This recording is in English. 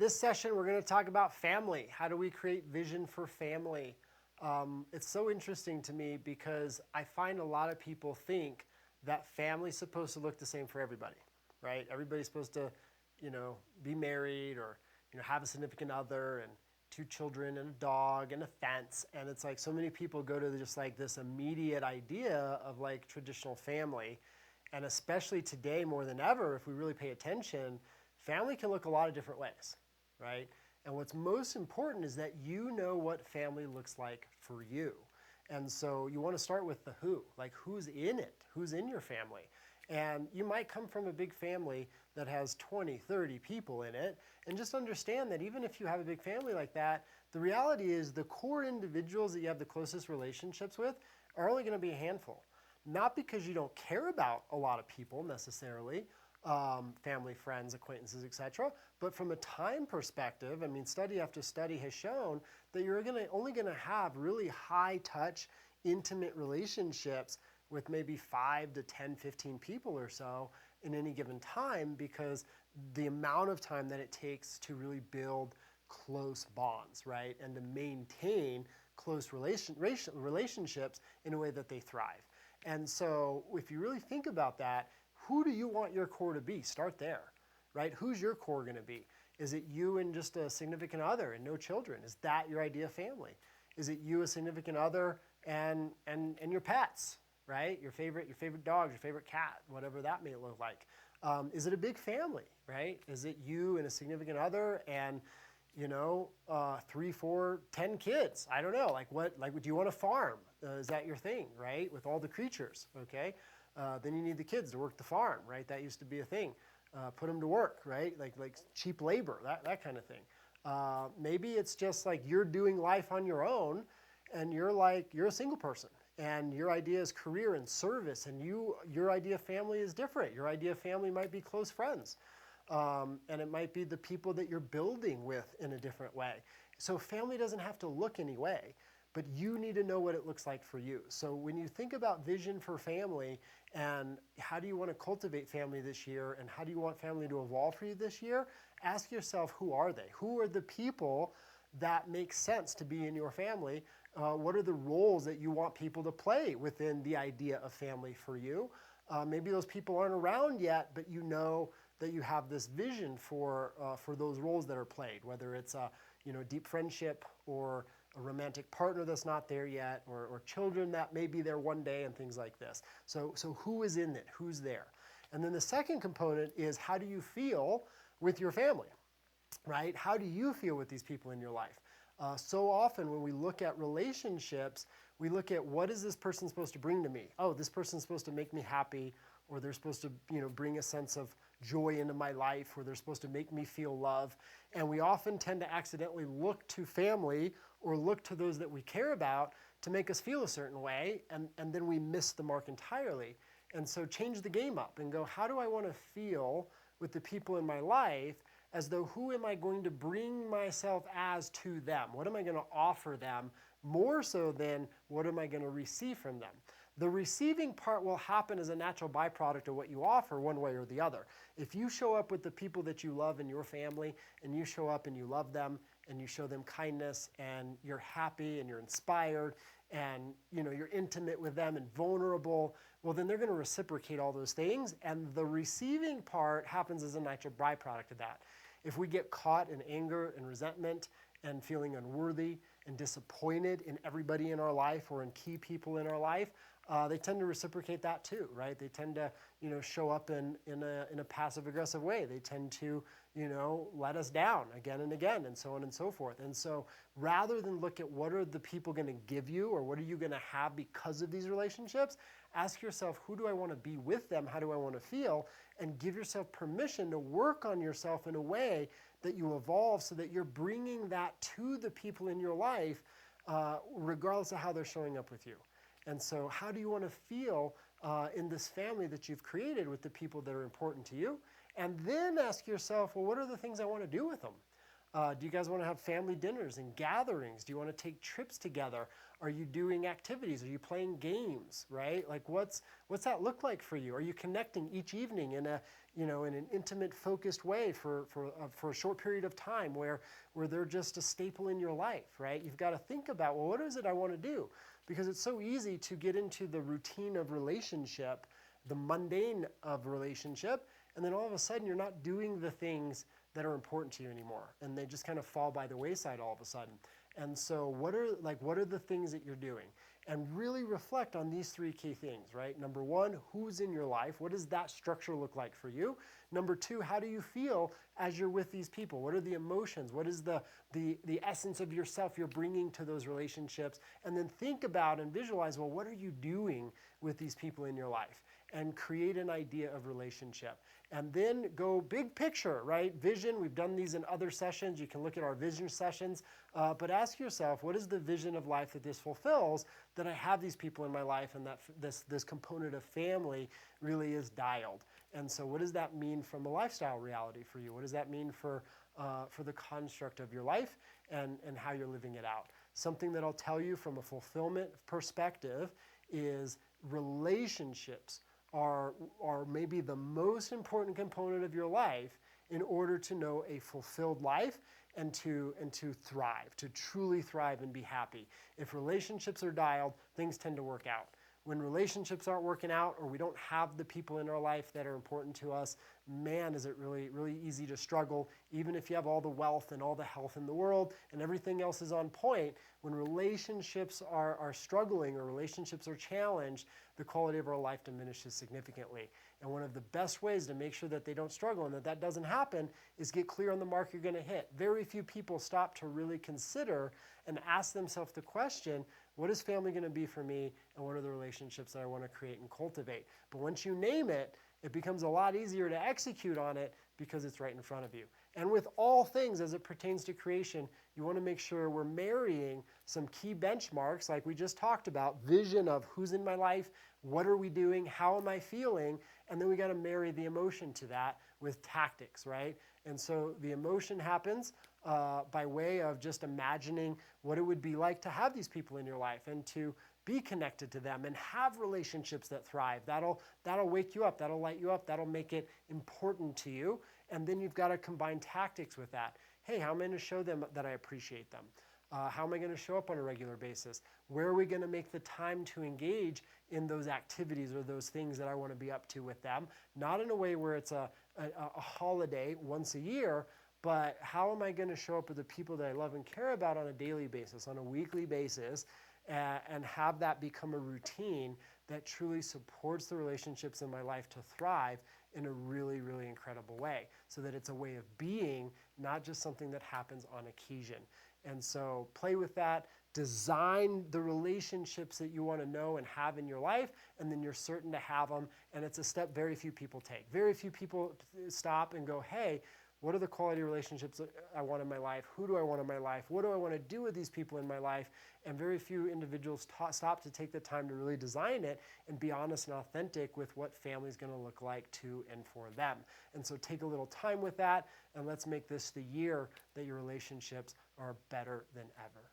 This session, we're going to talk about family. How do we create vision for family? It's so interesting to me because I find a lot of people think that family's supposed to look the same for everybody, right? Everybody's supposed to, be married or, have a significant other and 2 children and a dog and a fence. And it's like so many people go to just like this immediate idea of like traditional family. And especially today more than ever, if we really pay attention, family can look a lot of different ways, right? And what's most important is that you know what family looks like for you. And so you want to start with the who, like who's in it, who's in your family. And you might come from a big family that has 20, 30 people in it, and just understand that even if you have a big family like that, the reality is the core individuals that you have the closest relationships with are only going to be a handful. Not because you don't care about a lot of people necessarily, family, friends, acquaintances, etc. But from a time perspective, I mean, study after study has shown that you're only going to have really high touch, intimate relationships with maybe 5 to 10, 15 people or so in any given time, because the amount of time that it takes to really build close bonds, right? And to maintain close relationships in a way that they thrive. And so if you really think about that, who do you want your core to be? Start there, right? Who's your core going to be? Is it you and just a significant other and no children? Is that your idea of family? Is it you, a significant other, and your pets, right? Your favorite dogs, your favorite cat, whatever that may look like. Is it a big family, right? Is it you and a significant other and 3, 4, 10 kids? I don't know. Do you want to farm? Is that your thing, right? With all the creatures, okay? Then you need the kids to work the farm, right? That used to be a thing. Put them to work, right? Like cheap labor, that kind of thing. Maybe it's just like you're doing life on your own, and you're a single person, and your idea is career and service, and your idea of family is different. Your idea of family might be close friends, and it might be the people that you're building with in a different way. So family doesn't have to look any way, but you need to know what it looks like for you. So when you think about vision for family and how do you want to cultivate family this year and how do you want family to evolve for you this year, ask yourself, who are they? Who are the people that make sense to be in your family? What are the roles that you want people to play within the idea of family for you? Maybe those people aren't around yet, but you know that you have this vision for those roles that are played, whether it's a deep friendship or a romantic partner that's not there yet, or children that may be there one day, and things like this. So who is in it? Who's there? And then the second component is, how do you feel with your family, right? How do you feel with these people in your life? So often when we look at relationships, we look at, what is this person supposed to bring to me? Oh, this person's supposed to make me happy, or they're supposed to bring a sense of joy into my life, or they're supposed to make me feel love. And we often tend to accidentally look to family or look to those that we care about to make us feel a certain way, and then we miss the mark entirely. And so change the game up and go, how do I want to feel with the people in my life, as though who am I going to bring myself as to them? What am I going to offer them, more so than what am I going to receive from them? The receiving part will happen as a natural byproduct of what you offer, one way or the other. If you show up with the people that you love in your family, and you show up and you love them, and you show them kindness, and you're happy and you're inspired, and you're intimate with them and vulnerable, well, then they're going to reciprocate all those things, and the receiving part happens as a natural byproduct of that. If we get caught in anger and resentment and feeling unworthy and disappointed in everybody in our life or in key people in our life, they tend to reciprocate that too, right? They tend to, show up in a passive-aggressive way. They tend to, let us down again and again, and so on and so forth. And so rather than look at what are the people going to give you, or what are you going to have because of these relationships, ask yourself, who do I want to be with them? How do I want to feel? And give yourself permission to work on yourself in a way that you evolve, so that you're bringing that to the people in your life, regardless of how they're showing up with you. And so how do you want to feel in this family that you've created with the people that are important to you? And then ask yourself, well, what are the things I want to do with them? Do you guys want to have family dinners and gatherings? Do you want to take trips together? Are you doing activities? Are you playing games, right? Like what's that look like for you? Are you connecting each evening in an intimate, focused way for a short period of time where they're just a staple in your life, right? You've got to think about, well, what is it I want to do? Because it's so easy to get into the routine of relationship, the mundane of relationship, and then all of a sudden you're not doing the things that are important to you anymore, and they just kind of fall by the wayside all of a sudden. And so what are the things that you're doing? And really reflect on these three key things, right? Number one, who's in your life? What does that structure look like for you? Number two, how do you feel as you're with these people? What are the emotions? What is the essence of yourself you're bringing to those relationships? And then think about and visualize, well, what are you doing with these people in your life? And create an idea of relationship. And then go big picture, right? Vision, we've done these in other sessions. You can look at our vision sessions. But ask yourself, what is the vision of life that this fulfills, that I have these people in my life and that this component of family really is dialed? And so what does that mean from a lifestyle reality for you? What does that mean for the construct of your life and how you're living it out? Something that I'll tell you from a fulfillment perspective is relationships are maybe the most important component of your life in order to know a fulfilled life and to thrive, to truly thrive and be happy. If relationships are dialed, things tend to work out. When relationships aren't working out, or we don't have the people in our life that are important to us, man, is it really, really easy to struggle. Even if you have all the wealth and all the health in the world and everything else is on point, when relationships are struggling or relationships are challenged, the quality of our life diminishes significantly. And one of the best ways to make sure that they don't struggle and that doesn't happen is get clear on the mark you're going to hit. Very few people stop to really consider and ask themselves the question, what is family going to be for me, and what are the relationships that I want to create and cultivate? But once you name it, it becomes a lot easier to execute on it because it's right in front of you. And with all things as it pertains to creation, you want to make sure we're marrying some key benchmarks like we just talked about, vision of who's in my life, what are we doing, how am I feeling, and then we got to marry the emotion to that with tactics, right? And so the emotion happens by way of just imagining what it would be like to have these people in your life and to be connected to them and have relationships that thrive. That'll wake you up, that'll light you up, that'll make it important to you. And then you've got to combine tactics with that. Hey, how am I going to show them that I appreciate them? How am I going to show up on a regular basis? Where are we going to make the time to engage in those activities or those things that I want to be up to with them? Not in a way where it's a holiday once a year, but how am I going to show up with the people that I love and care about on a daily basis, on a weekly basis, and have that become a routine that truly supports the relationships in my life to thrive in a really, really incredible way, so that it's a way of being, not just something that happens on occasion. And so play with that, design the relationships that you want to know and have in your life, and then you're certain to have them. And it's a step very few people take. Very few people stop and go, hey, what are the quality relationships that I want in my life? Who do I want in my life? What do I want to do with these people in my life? And very few individuals stop to take the time to really design it and be honest and authentic with what family is going to look like to and for them. And so take a little time with that, and let's make this the year that your relationships are better than ever.